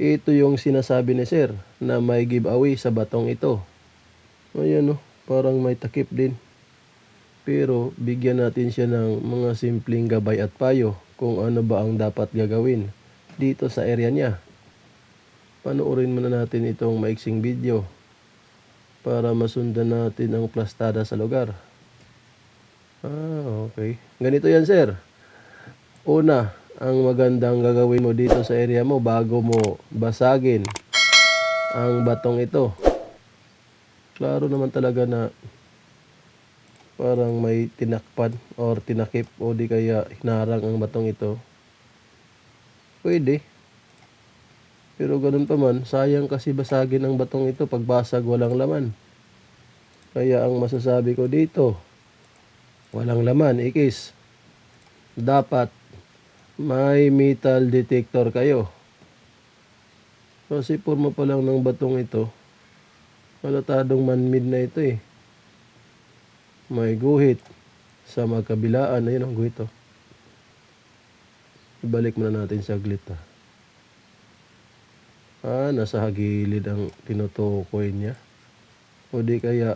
Ito yung sinasabi ni sir na may giveaway sa batong ito. Ayan parang may takip din. Pero bigyan natin siya ng mga simpleng gabay at payo kung ano ba ang dapat gagawin dito sa area niya. Panoorin muna natin itong maiksing video para masundan natin ang plastada sa lugar. Okay. Ganito yan sir. Una, ang magandang gagawin mo dito sa area mo bago mo basagin ang batong ito. Klaro naman talaga na parang may tinakpan or tinakip o di kaya hinarang ang batong ito. Pwede. Pero ganun pa man, sayang kasi basagin ang batong ito pag basag walang laman. Kaya ang masasabi ko dito, walang laman, ikis. Dapat may metal detector kayo. Kasi forma pa lang ng batong ito, halatadong man-made na ito eh. May guhit sa magkabilaan. Ayun ang guhit Ibalik muna natin saglit nasa gilid ang tinutukoy niya. O di kaya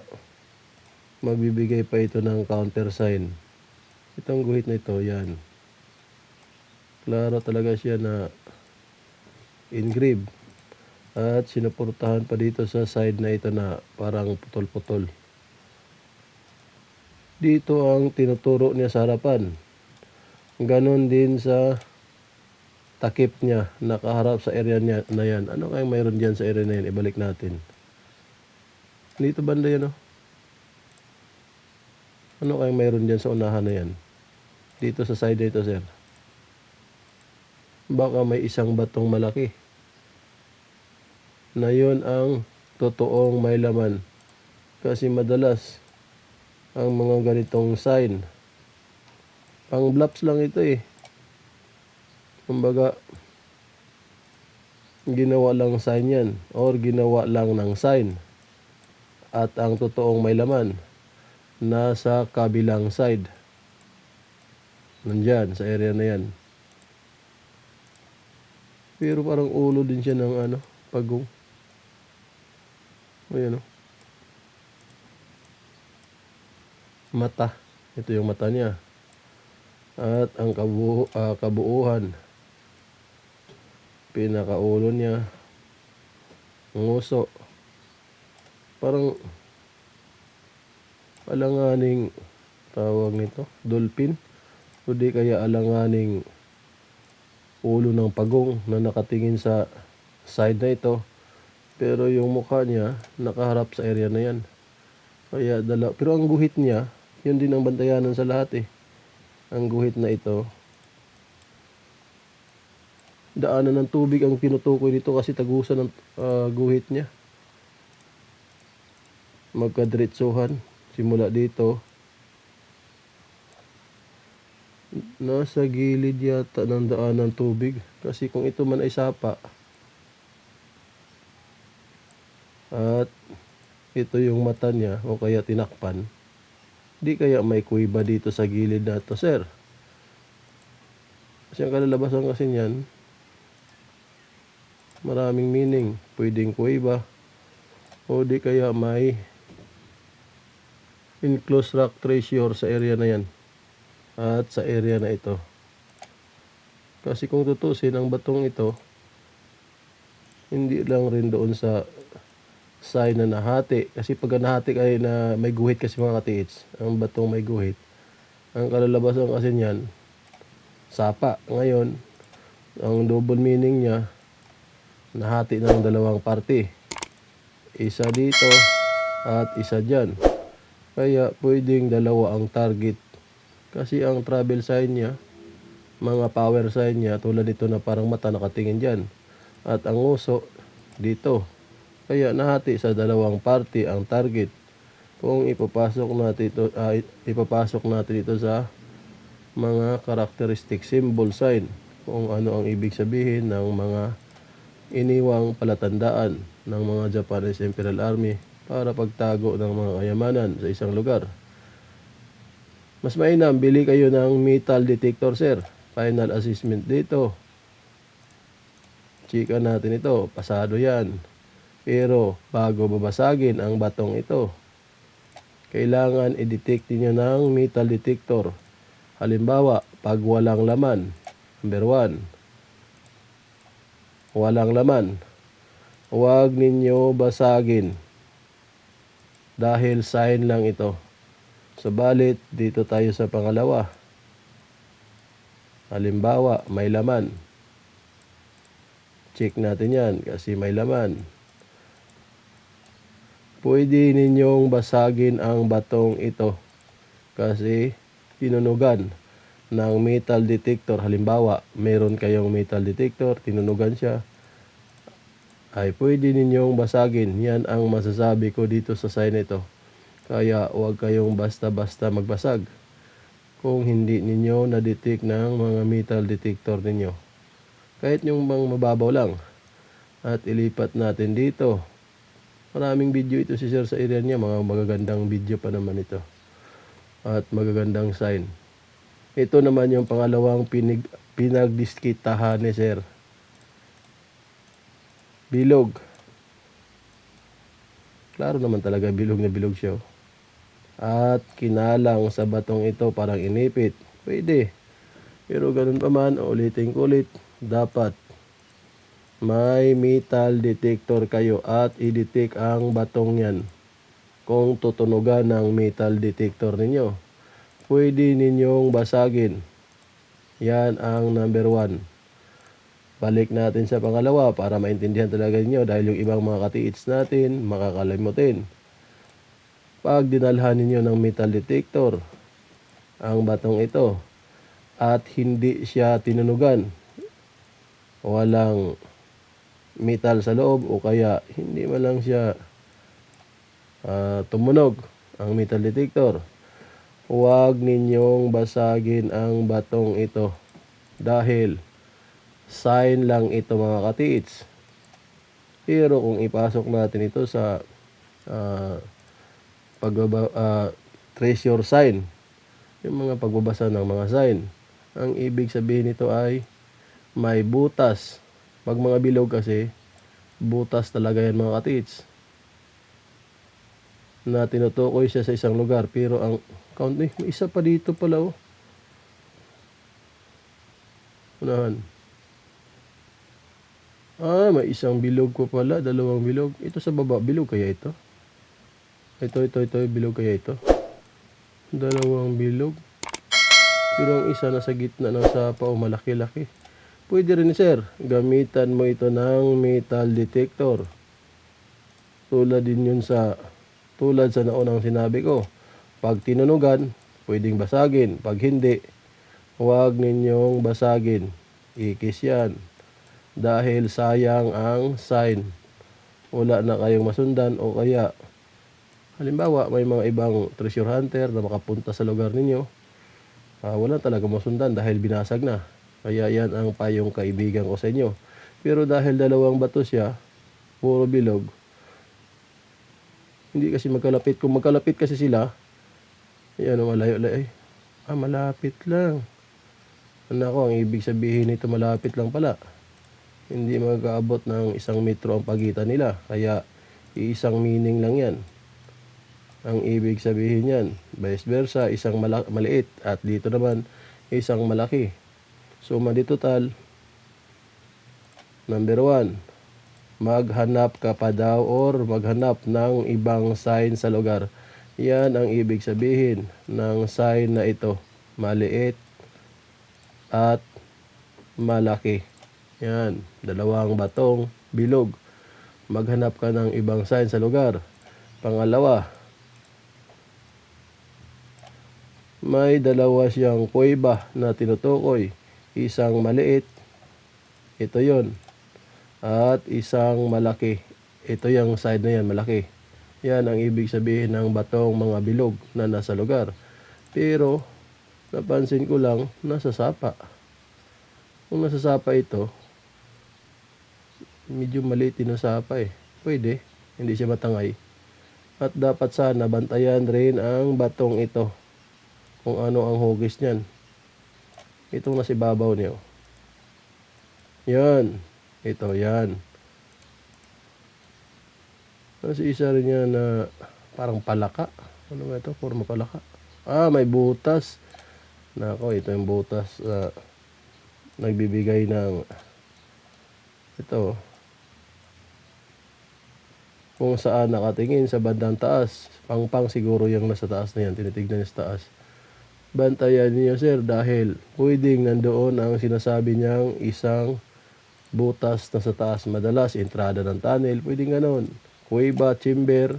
magbibigay pa ito ng counter sign. Itong guhit na ito, yan. Klaro talaga siya na engrave. At sinuportahan pa dito sa side na ito na parang putol-putol. Dito ang tinuturo niya sa harapan. Ganon din sa takip niya, nakaharap sa area niya na yan. Ano kayang mayroon dyan sa area na yan? Ibalik natin. Dito banda yan Ano kayang mayroon dyan sa unahan na yan? Dito sa side na ito sir. Baka may isang batong malaki na yun ang totoong may laman. Kasi madalas ang mga ganitong sign, pang bluffs lang ito kumbaga ginawa lang sign yan or ginawa lang ng sign. At ang totoong may laman nasa kabilang side, nandyan sa area na yan. Pero parang ulo din siya ng pagong. Ayan mata. Ito yung mata niya. At ang kabuuan, pinakaulo niya, nguso. Parang alanganing tawag nito, dolphin. O di kaya alanganing ulo ng pagong na nakatingin sa side na ito. Pero yung mukha niya nakaharap sa area na yan. Kaya pero ang guhit niya, yun din ang bantayanan sa lahat Ang guhit na ito, daanan ng tubig ang tinutukoy dito kasi tagusan ng guhit niya. Magkadiretsuhan simula dito. Nasa gilid yata ng daan ng tubig. Kasi kung ito man ay sapa at ito yung mata niya o kaya tinakpan, di kaya may kuiba dito sa gilid na to sir. Kasi ang kalalabasan kasi niyan, maraming meaning. Pwedeng kuiba o di kaya may enclosed rock treasure sa area na yan at sa area na ito. Kasi kung tutusin ang batong ito, hindi lang rin doon sa side na nahati. Kasi pag nahati ay na may guhit kasi mga katiits, ang batong may guhit, ang kalalabasan kasi niyan, sapa. Ngayon, ang double meaning niya, nahati ng dalawang parte. Isa dito at isa dyan. Kaya pwedeng dalawa ang target. Kasi ang travel sign niya, mga power sign niya, tulad nito na parang mata nakatingin dyan. At ang uso dito. Kaya nahati sa dalawang parte ang target. Kung ipapasok natin ito sa mga characteristic symbol sign, kung ano ang ibig sabihin ng mga iniwang palatandaan ng mga Japanese Imperial Army para pagtago ng mga kayamanan sa isang lugar. Mas mainam, bili kayo ng metal detector sir. Final assessment dito. Chika natin ito, pasado yan. Pero bago babasagin ang batong ito, kailangan i-detect niyo ng metal detector. Halimbawa, pag walang laman, number 1, walang laman, huwag ninyo basagin dahil sign lang ito. Subalit, dito tayo sa pangalawa. Halimbawa, may laman. Check natin yan kasi may laman. Pwede ninyong basagin ang batong ito kasi tinunugan ng metal detector. Halimbawa, meron kayong metal detector, tinunugan siya, ay pwede ninyong basagin. Yan ang masasabi ko dito sa sign ito. Kaya huwag kayong basta-basta magbasag kung hindi ninyo na-detect ng mga metal detector ninyo. Kahit yung mababaw lang. At ilipat natin dito. Maraming video ito si sir sa area niya. Mga magagandang video pa naman ito. At magagandang sign. Ito naman yung pangalawang pinagdiskitahan ni sir. Bilog. Klaro naman talaga bilog na bilog siya. At kinalang sa batong ito parang inipit. Pwede. Pero ganun pa man, ulitin ko ulit. Dapat may metal detector kayo at i-detect ang batong yan. Kung tutunugan ng metal detector ninyo, pwede ninyong basagin. Yan ang number 1. Balik natin sa pangalawa para maintindihan talaga ninyo dahil yung ibang mga katiits natin makakalimutin. Pag dinalhan ninyo ng metal detector ang batong ito at hindi siya tinunugan, walang metal sa loob o kaya hindi man lang siya tumunog ang metal detector, huwag ninyong basagin ang batong ito dahil sign lang ito mga katiits. Pero kung ipasok natin ito sa treasure sign, yung mga pagbabasa ng mga sign, ang ibig sabihin nito ay may butas. Pag mga bilog kasi, butas talaga yan mga katiits. Na tinutukoy siya sa isang lugar. Pero ang count, may isa pa dito pala oh. Unahan. May isang bilog ko pala. Dalawang bilog. Ito sa baba, bilog kaya ito? Ito, bilog kaya ito? Dalawang bilog. Pero ang isa nasa gitna ng sapa o malaki-laki. Pwede rin sir, gamitan mo ito ng metal detector. Tulad sa naunang sinabi ko. Pag tinunugan, pwedeng basagin. Pag hindi, huwag ninyong basagin. Ikis yan. Dahil sayang ang sign. Wala na kayong masundan o kaya halimbawa may mga ibang treasure hunter na makapunta sa lugar ninyo. Wala talaga masundan dahil binasag na. Kaya yan ang payong kaibigan ko sa inyo. Pero dahil dalawang bato siya, puro bilog, hindi kasi magkalapit. Kung magkalapit kasi sila, ayan o malayo-layo. Malapit lang. Nako, ang ibig sabihin nito malapit lang pala. Hindi magkaabot ng 1 metro ang pagitan nila. Kaya isang meaning lang yan. Ang ibig sabihin yan, vice versa, isang maliit at dito naman isang malaki. So, total, number 1, maghanap ka pa daw or maghanap ng ibang sign sa lugar. Yan ang ibig sabihin ng sign na ito, maliit at malaki. Yan, dalawang batong bilog. Maghanap ka ng ibang sign sa lugar. Pangalawa, may dalawa siyang kuweba na tinutukoy. Isang maliit, ito yon, at isang malaki. Ito yung side na yan, malaki. Yan ang ibig sabihin ng batong mga bilog na nasa lugar. Pero, napansin ko lang, nasa sapa. Kung nasa sapa ito, medyo maliit din ang sapa eh. Pwede, hindi siya matangay. At dapat sana bantayan rin ang batong ito. Kung ano ang hugis niyan. Itong nasa ibabaw niyo. Yan. Ito, yan. Kasi isa rin yan na parang palaka. Ano ba ito? Forma palaka. May butas. Nako, ito yung butas na nagbibigay ng ito. Kung saan nakatingin sa bandang taas. Pangpang siguro yung nasa taas na yan. Tinitignan niya sa taas. Bantayan niyo sir dahil pwedeng nandoon ang sinasabi niyang isang butas na sa taas. Madalas, entrada ng tunnel. Pwedeng ganon. Kuweba, chamber.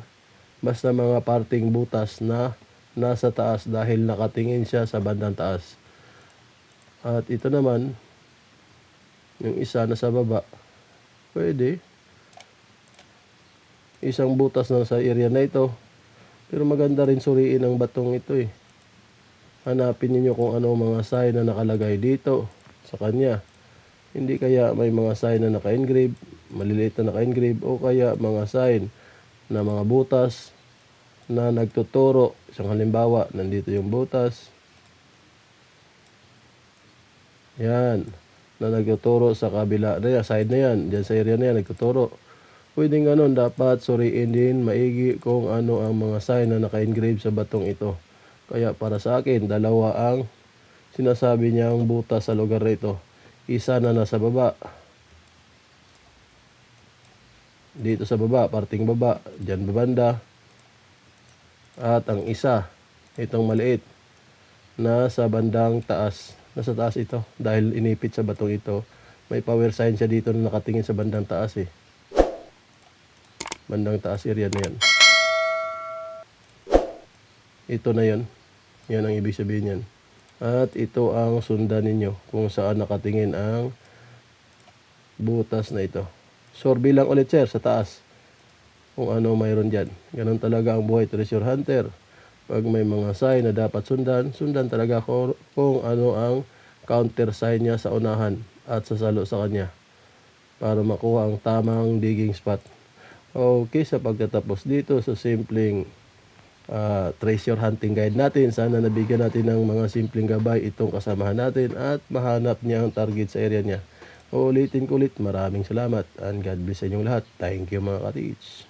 Basta mga parting butas na nasa taas dahil nakatingin siya sa bandang taas. At ito naman, yung isa na sa baba. Pwede. Isang butas na sa area na ito. Pero maganda rin suriin ang batong ito eh. Hanapin niyo kung ano mga sign na nakalagay dito sa kanya. Hindi kaya may mga sign na naka-engrave, maliliit na naka-engrave, o kaya mga sign na mga butas na nagtuturo. Isang halimbawa, nandito yung butas. Yan. Na nagtuturo sa kabila na yan, side na yan, dyan sa area na yan, nagtuturo. Pwedeng ganun, dapat suriin din maigi kung ano ang mga sign na naka-engrave sa batong ito. Kaya para sa akin, dalawa ang sinasabi niyang butas sa lugar na ito. Isa na nasa baba. Dito sa baba, parting baba, dyan babanda. At ang isa, itong maliit, nasa bandang taas. Nasa taas ito dahil inipit sa batong ito. May power sign siya dito na nakatingin sa bandang taas eh. Bandang taas area na yan. Ito na yan. Yan ang ibig sabihin yan. At ito ang sundan ninyo kung saan nakatingin ang butas na ito. Sorby lang ulit sir sa taas. Kung ano mayroon dyan. Ganun talaga ang buhay treasure hunter. Pag may mga sign na dapat sundan, sundan talaga kung ano ang counter sign niya sa unahan at sasalo sa kanya para makuha ang tamang digging spot. Okay, sa pagtatapos dito sa simpleng treasure hunting guide natin, sana nabigyan natin ng mga simpleng gabay itong kasamahan natin at mahanap niya ang target sa area niya. Ulitin ko ulit, maraming salamat and God bless sa inyong lahat. Thank you mga ka-teach.